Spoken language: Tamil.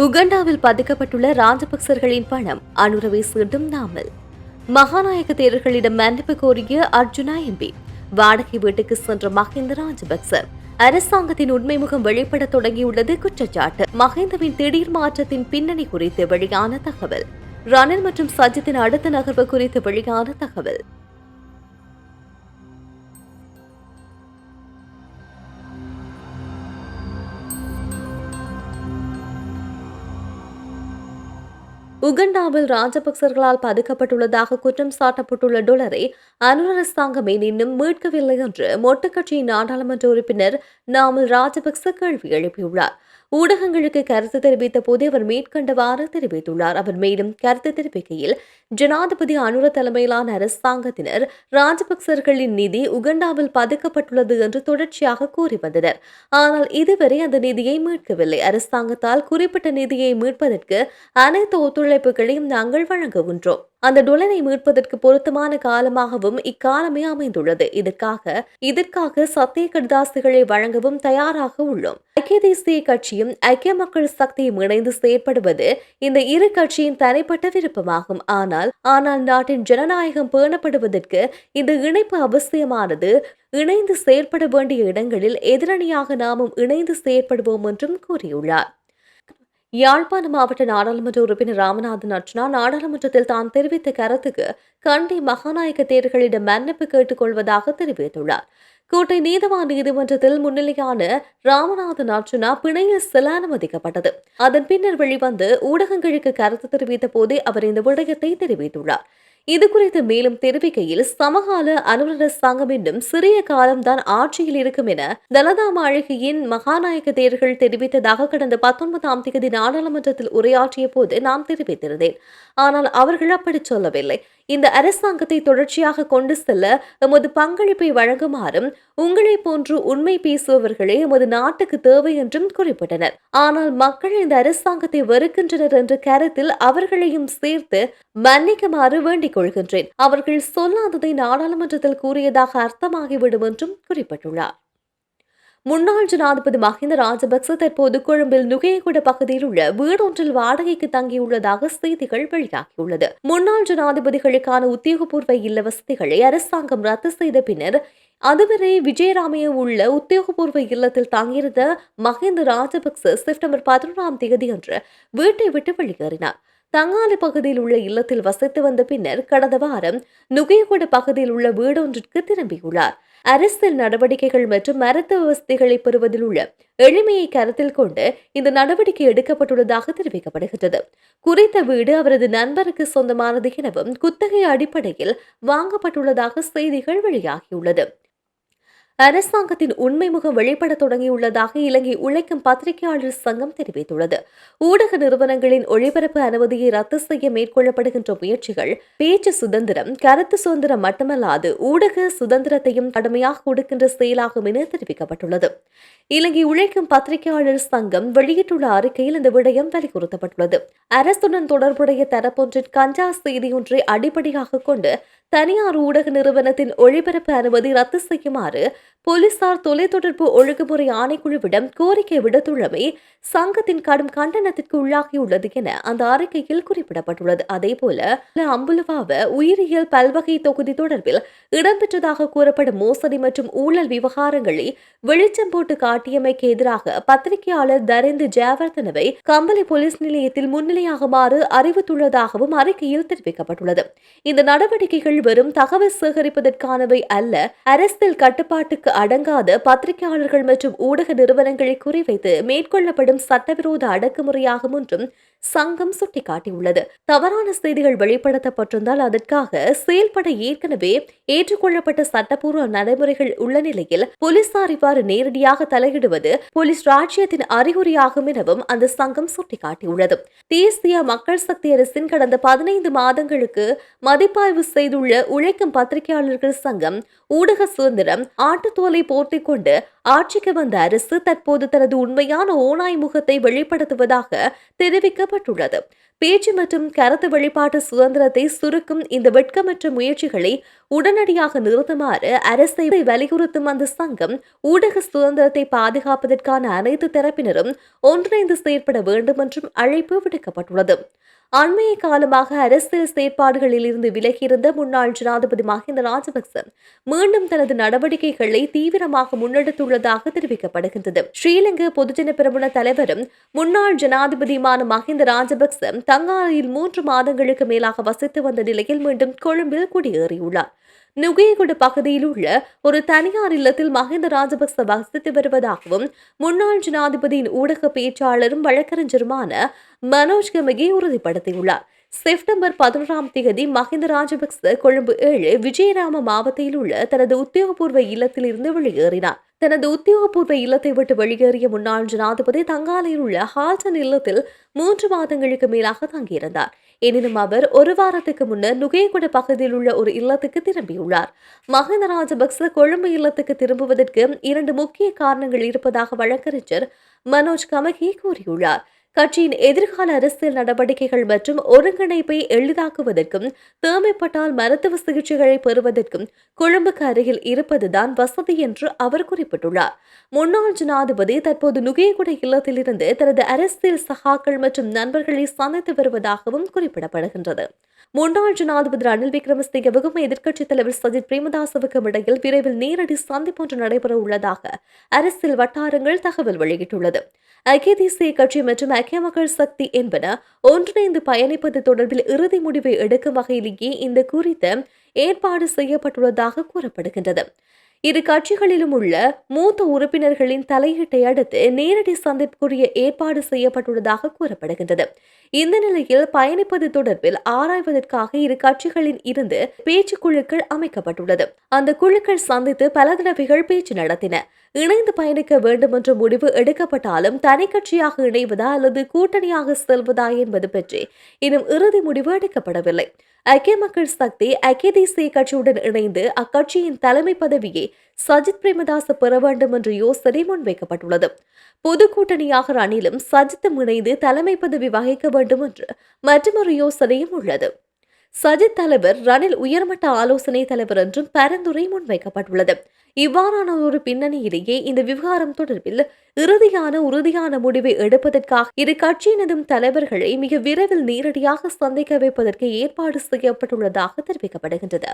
உகண்டாவில் பதிக்கப்பட்டுள்ள ராஜபக்சர்களின் பணம் அனுரவை சீண்டும் நாமல். மகாநாயக தேரர்களிடம் மன்னிப்பு கோரிய அர்ஜுனா எம்பி. வாடகை வீட்டுக்கு சென்ற மஹிந்த ராஜபக்ச. அரசாங்கத்தின் உண்மை முகம் வெளிப்பட தொடங்கியுள்ளது குற்றச்சாட்டு. மஹிந்தவின் திடீர் மாற்றத்தின் பின்னணி குறித்து வெளியான தகவல். ரணில் மற்றும் சஜித்தின் அடுத்த நகர்வு குறித்து வெளியான தகவல். உகண்டாவில் ராஜபக்சர்களால் பதுக்கப்பட்டுள்ளதாக குற்றம் சாட்டப்பட்டுள்ள டொலரை அனுர அரசாங்கமே இன்னும் மீட்கவில்லை என்று மொட்டு கட்சியின் நாடாளுமன்ற உறுப்பினர் நாமல் ராஜபக்ச கேள்வி எழுப்பியுள்ளார். ஊடகங்களுக்கு கருத்து தெரிவித்த போது அவர் மேற்கண்டவாறு தெரிவித்துள்ளார். அவர் மேலும் கருத்து தெரிவிக்கையில், ஜனாதிபதி அனுர தலைமையிலான அரசாங்கத்தினர் ராஜபக்சர்களின் நிதி உகண்டாவில் பதுக்கப்பட்டுள்ளது என்று தொடர்ச்சியாக கூறி வந்தனர். ஆனால் இதுவரை அந்த நிதியை மீட்கவில்லை. அரசாங்கத்தால் குறிப்பிட்ட நிதியை மீட்பதற்கு அனைத்து ஒத்துழைப்புகளையும் நாங்கள் வழங்குகின்றோம். அந்த டொலரை மீட்பதற்கு பொருத்தமான காலமாகவும் இக்காலமே அமைந்துள்ளது. இதற்காக சத்திய கடிதாசிகளை வழங்கவும் தயாராக உள்ளோம். ஐக்கிய தேசிய கட்சியும் ஐக்கிய மக்கள் சக்தியும் இணைந்து செயற்படுவது இந்த இரு கட்சியின் தனிப்பட்ட விருப்பமாகும். ஆனால் நாட்டின் ஜனநாயகம் பேணப்படுவதற்கு இந்த இணைப்பு அவசியமானது. இணைந்து செயற்பட வேண்டிய இடங்களில் எதிரணியாக நாமும் இணைந்து செயற்படுவோம் என்றும் கூறியுள்ளார். யாழ்ப்பாண மாவட்ட நாடாளுமன்ற உறுப்பினர் ராமநாதன் அர்ச்சனா நாடாளுமன்றத்தில் தான் தெரிவித்த கருத்துக்கு கண்டி மகாநாயக தேர்களிடம் மன்னிப்பு கேட்டுக் கொள்வதாக தெரிவித்துள்ளார். கோட்டை நீதவான் நீதிமன்றத்தில் முன்னிலையான ராமநாதன் அர்ச்சனா பிணையில் செல்ல அனுமதிக்கப்பட்டது. அதன் பின்னர் வெளிவந்து ஊடகங்களுக்கு கருத்து தெரிவித்த போதே அவர் இந்த விடயத்தை தெரிவித்துள்ளார். இதுகுறித்து மேலும் தெரிவிக்கையில், சமகால அனுர அரசாங்கம் இன்னும் சிறிய காலம்தான் ஆட்சியில் இருக்கும் என தலதா மாளிகையின் மகாநாயக தேர்கள் தெரிவித்ததாக கடந்த 19ஆம் தேதி நாடாளுமன்றத்தில் உரையாற்றிய போது நான் தெரிவித்திருந்தேன். ஆனால் அவர்கள் அப்படி சொல்லவில்லை. இந்த அரசாங்கத்தை தொடர்ச்சியாக கொண்டு செல்ல எமது பங்களிப்பை வழங்குமாறும் உங்களை போன்று உண்மை பேசுபவர்களே எமது நாட்டுக்கு தேவை என்றும் குறிப்பிட்டனர். ஆனால் மக்கள் இந்த அரசாங்கத்தை வெறுக்கின்றனர் என்ற கருத்தில் அவர்களையும் சேர்த்து மன்னிக்குமாறு வேண்டிக் கொள்கின்றேன். அவர்கள் சொல்லாததை நாடாளுமன்றத்தில் கூறியதாக அர்த்தமாகிவிடும் என்றும் குறிப்பிட்டுள்ளார். முன்னாள் ஜனாதிபதி மஹிந்த ராஜபக்ச தற்போது கொழும்பில் நுகையகுட பகுதியில் உள்ள வீடொன்றில் வாடகைக்கு தங்கியுள்ளதாக செய்திகள் வெளியாகியுள்ளது. முன்னாள் ஜனாதிபதிகளுக்கான உத்தியோகபூர்வ இல்ல வசதிகளை அரசாங்கம் ரத்து செய்த பின்னர் அதுவரை விஜயராமைய உள்ள உத்தியோகபூர்வ இல்லத்தில் தங்கியிருந்த மஹிந்த ராஜபக்ச செப்டம்பர் 11ஆம் தேதி அன்று வீட்டை விட்டு வெளியேறினார். தங்காலை பகுதியில் உள்ள இல்லத்தில் வசித்து வந்த பின்னர் கடந்த வாரம் நுகையகுட பகுதியில் உள்ள வீடொன்றிற்கு திரும்பியுள்ளார். அரசியல் நடவடிக்கைகள் மற்றும் மருத்துவ வசதிகளை பெறுவதில் உள்ள எளிமையை கருத்தில் கொண்டு இந்த நடவடிக்கை எடுக்கப்பட்டுள்ளதாக தெரிவிக்கப்படுகிறது. குறித்த வீடு அவரது நண்பருக்கு சொந்தமானது எனவும் குத்தகை அடிப்படையில் வாங்கப்பட்டுள்ளதாக செய்திகள் வெளியாகியுள்ளது. அரசாங்கத்தின் உண்மை முகம் வெளிப்பட தொடங்கியுள்ளதாக இலங்கை உழைக்கும் பத்திரிகையாளர் சங்கம் தெரிவித்துள்ளது. ஊடக நிறுவனங்களின் ஒளிபரப்பு அனுமதியை ரத்து செய்ய மேற்கொள்ளப்படுகின்ற முயற்சிகள் பேச்சு சுதந்திரம், கருத்து சுதந்திரம் மட்டுமல்லாது ஊடக சுதந்திரத்தையும் கடுமையாக கொடுக்கின்ற செயலாகும் என தெரிவிக்கப்பட்டுள்ளது. இலங்கை உழைக்கும் பத்திரிகையாளர் சங்கம் வெளியிட்டுள்ள அறிக்கையில் இந்த விடயம் வலியுறுத்தப்பட்டுள்ளது. அரசுடன் தொடர்புடைய தரப்பொன்றின் கஞ்சா செய்தியொன்றை அடிப்படையாக கொண்டு தனியார் ஊடக நிறுவனத்தின் ஒளிபரப்பு அனுமதி ரத்து செய்யுமாறு போலீசார் தொலைத்தொடர்பு ஒழுங்குமுறை ஆணைக்குழுவிடம் கோரிக்கை விடுத்துள்ளமை சங்கத்தின் கடும் கண்டனத்திற்கு உள்ளாகியுள்ளது என அந்த அறிக்கையில் குறிப்பிடப்பட்டுள்ளது. அதேபோல அம்புலவாவ உயிரியல் பல்வகை தொகுதி தொடர்பில் இடம்பெற்றதாக கூறப்படும் மோசடி மற்றும் ஊழல் விவகாரங்களை வெளிச்சம் போட்டு காட்டியமைக்கு எதிராக பத்திரிகையாளர் தரேந்து ஜெயவர்தனவை கம்பளை போலீஸ் நிலையத்தில் முன்னிலையாகுமாறு அறிவித்துள்ளதாகவும் அறிக்கையில் தெரிவிக்கப்பட்டுள்ளது. இந்த நடவடிக்கைகள் வெறும் தகவல் சேகரிப்பதற்கானவை அல்ல, அரசியல் கட்டுப்பாட்டுக்கு அடங்காத பத்திரிகையாளர்கள் மற்றும் ஊடக நிறுவனங்களை குறிவைத்து மேற்கொள்ளப்படும் சட்டவிரோத அடக்குமுறையாகும் என்றும் சங்கம் சுட்டிக்காட்டியுள்ளது. தவறான செய்திகள் வெளிப்படுத்தப்பட்டிருந்தால் அதற்காக செயல்பட ஏற்கனவே ஏற்றுக்கொள்ளப்பட்ட சட்டப்பூர்வ நடைமுறைகள் உள்ள நிலையில் போலீசார் இவ்வாறு நேரடியாக தலையிடுவது போலீஸ் ராஜ்யத்தின் அறிகுறியாகும் எனவும் அந்த சங்கம் சுட்டிக்காட்டியுள்ளது. தேசிய மக்கள் சக்தி அரசின் கடந்த 15 மாதங்களுக்கு மதிப்பாய்வு செய்துள்ள உழைக்கும் பத்திரிகையாளர்கள் சங்கம் ஊடக சுதந்திரம் ஆட்டுத்தோலை போர்த்திக் கொண்டு ஆட்சிக்கு வந்த அரசு தற்போது தனது உண்மையான ஓநாய் முகத்தை வெளிப்படுத்துவதாக தெரிவிக்கப்பட்டுள்ளது. பேச்சு மற்றும் கருத்து வெளிப்பாட்டு சுதந்திரத்தை சுருக்கும் இந்த வெட்கமற்ற முயற்சிகளை உடனடியாக நிறுத்துமாறு அரசை வலியுறுத்தும் அந்த சங்கம் ஊடக சுதந்திரத்தை பாதுகாப்பதற்கான அனைத்து தரப்பினரும் ஒன்றிணைந்து செயற்பட வேண்டும் என்றும் அழைப்பு விடுக்கப்பட்டுள்ளது. அண்மைய காலமாக அரசியல் செயற்பாடுகளில் இருந்து விலகியிருந்த முன்னாள் ஜனாதிபதி மஹிந்த ராஜபக்ச மீண்டும் தனது நடவடிக்கைகளை தீவிரமாக முன்னெடுத்துள்ளதாக தெரிவிக்கப்படுகின்றது. ஸ்ரீலங்கா பொதுஜன பெரமுன தலைவரும் முன்னாள் ஜனாதிபதியுமான மஹிந்த ராஜபக்ச தங்காலையில் 3 மாதங்களுக்கு மேலாக வசித்து வந்த நிலையில் மீண்டும் கொழும்பில் குடியேறியுள்ளார். நுகேகுட பகுதியில் உள்ள ஒரு தனியார் இல்லத்தில் மஹிந்த ராஜபக்ச வசித்து வருவதாகவும் முன்னாள் ஜனாதிபதியின் ஊடக பேச்சாளரும் வழக்கறிஞருமான மனோஜ் கமகி உறுதிப்படுத்தியுள்ளார். செப்டம்பர் 11ஆம் தேதி மஹிந்த ராஜபக்ச கொழும்பு 7 விஜயராம மாவட்டத்தில் உள்ள தனது உத்தியோகபூர்வ இல்லத்தில் இருந்து வெளியேறினார். தனது உத்தியோகபூர்வ இல்லத்தை விட்டு வெளியேறிய முன்னாள் ஜனாதிபதி தங்காலையில் உள்ள ஹால்டன் இல்லத்தில் 3 மாதங்களுக்கு மேலாக தங்கியிருந்தார். எனினும் அவர் ஒரு வாரத்துக்கு முன்னர் நுகேகுட பகுதியில் உள்ள ஒரு இல்லத்துக்கு திரும்பியுள்ளார். மஹிந்த ராஜபக்ச கொழும்பு இல்லத்துக்கு திரும்புவதற்கு 2 முக்கிய காரணங்கள் இருப்பதாக வழக்கறிஞர் மனோஜ் கமகி கூறியுள்ளார். கட்சியின் எதிர்கால அரசியல் நடவடிக்கைகள் மற்றும் ஒருங்கிணைப்பை எளிதாக்குவதற்கும் தேவைப்பட்டால் மருத்துவ சிகிச்சைகளை பெறுவதற்கும் கொழும்புக்கு அருகில் இருப்பதுதான் வசதி என்று அவர் குறிப்பிட்டுள்ளார். முன்னாள் ஜனாதிபதி தற்போது நுகேகுட இல்லத்திலிருந்து தனது அரசியல் சகாக்கள் மற்றும் நண்பர்களை சந்தித்து வருவதாகவும் குறிப்பிடப்படுகின்றது. முன்னாள் ஜனாதிபதி ரணில் விக்ரமசிங்கவுக்கும் எதிர்க்கட்சித் தலைவர் சஜித் பிரேமதாசவுக்கும் இடையில் விரைவில் நேரடி சந்திப்பு ஒன்று நடைபெற உள்ளதாக அரசியல் வட்டாரங்கள் தகவல் வெளியிட்டுள்ளது. ஐக்கிய தேசிய கட்சி மற்றும் ஐக்கிய மக்கள் சக்தி என்பன ஒன்றிணைந்து பயணிப்பது தொடர்பில் இறுதி முடிவை எடுக்கும் வகையிலேயே இந்த குறித்த ஏற்பாடு செய்யப்பட்டுள்ளதாக கூறப்படுகின்றது. இரு கட்சிகளிலும் உள்ள மூத்த உறுப்பினர்களின் தலையீட்டை அடுத்து நேரடி சந்திப்புக்குரிய ஏற்பாடு செய்யப்பட்டுள்ளதாக கூறப்படுகின்றது. இந்த நிலையில் பயணிப்பது தொடர்பில் ஆராய்வதற்காக இரு கட்சிகளில் இருந்து பேச்சுக்குழுக்கள் அமைக்கப்பட்டுள்ளது. அந்த குழுக்கள் சந்தித்து பல தடவைகள் பேச்சு நடத்தின. இணைந்து பயணிக்க வேண்டும் என்ற முடிவு எடுக்கப்பட்டாலும் தனி கட்சியாக இணைவதா அல்லது கூட்டணியாக செல்வதா என்பது பற்றி இன்னும் இறுதி முடிவு எடுக்கப்படவில்லை. ஐக்கிய மக்கள் சக்தி ஐக்கிய தேசிய கட்சியுடன் இணைந்து அக்கட்சியின் தலைமை பதவியை சஜித் பிரேமதாச பெற வேண்டும் என்ற யோசனை முன்வைக்கப்பட்டுள்ளது. பொது கூட்டணியாக ரணிலும் சஜித்தும் இணைந்து தலைமை பதவி வகிக்க வேண்டும் என்று மற்றொரு யோசனையும் உள்ளது. சஜித் தலைவர் ரணில் உயர்மட்ட ஆலோசனை தலைவர் என்றும் பரிந்துரை முன்வைக்கப்பட்டுள்ளது. இவ்வாறான ஒரு பின்னணியிலேயே இந்த விவகாரம் தொடர்பில் உறுதியான முடிவை எடுப்பதற்காக இரு கட்சியினதும் தலைவர்களை மிக விரைவில் நேரடியாக சந்திக்க வைப்பதற்கு ஏற்பாடு செய்யப்பட்டுள்ளதாக தெரிவிக்கப்படுகின்றது.